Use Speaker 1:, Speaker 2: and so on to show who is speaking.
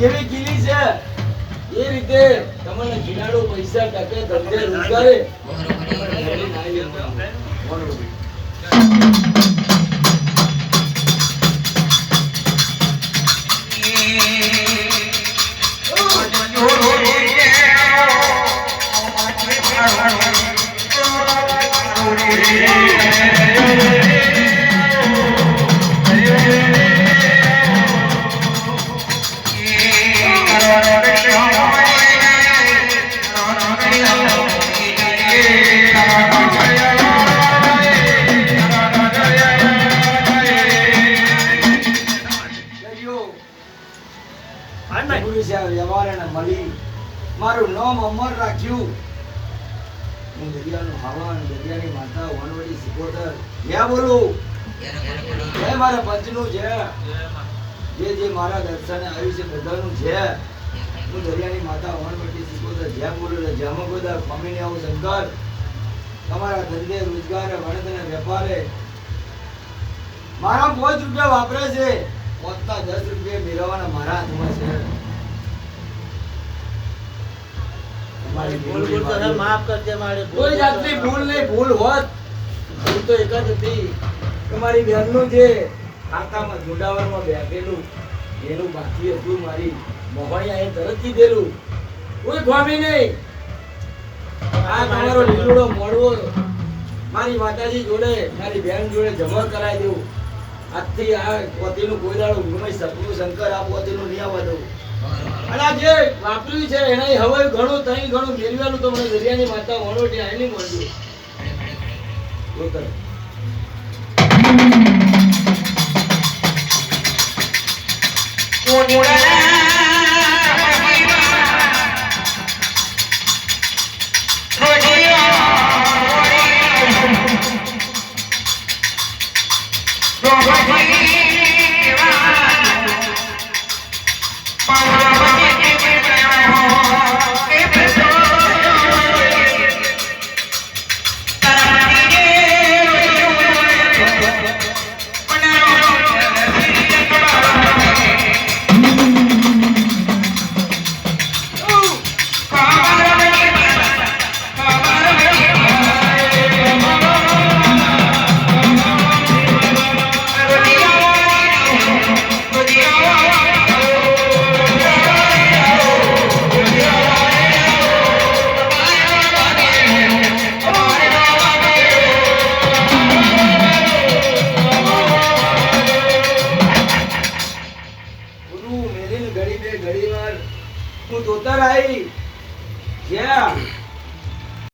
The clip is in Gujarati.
Speaker 1: જેવી કિલી છે એ રીતે તમને ખીલાડો પૈસા ટકે ધંધે રોજગારે મારું નામ અમર રાખ્યું. હું દરિયાનું હવન, દરિયાની માતા, વનવડી સિકોતર ક્યાં બોલું? જય મારા પંચનું છે, જે મારા દર્શને આવ્યું છે બધાનું છે. હું દરિયાની માતા, વનવડી સિકોતર જ્યાં બોલું જ્યાં ગોદા ખમીને આવું શંકર. તમારા ધંધે રોજગારે વણતને વેપારે મારા 5 રૂપિયા વાપરે છે, 10 રૂપિયા મેળવવાના મારા હાથમાં છે.
Speaker 2: માફ કરજે મારી
Speaker 1: કોઈ જાતની ભૂલ નહીં. ભૂલ હોત ભૂલ તો એક જ હતી. તમારી બહેનનું જે ખાતામાં જોડાવરમાં બેઠેલું એનું બાકી હતું. મારી મોહણી અહીં તરત કીધેલું કોઈ ખોમી નહીં. આ તમારો લીલુડો મોડવો મારી માતાજી જોડે મારી બહેન જોડે જમા કરાવી દેવું. આજથી આ પોતીનું કોઈ દાડો ગુમાઈ સપનું શંકર આ પોતીનું નહીં આવવા દઉં. અને આ જે વાપર્યું છે એના હવે ઘણું તઈ ઘણું મેળવેલું તો મને દરિયાની માતા વણોટી આની મળ્યું. ઘડી વાર હું ધોતર આવી.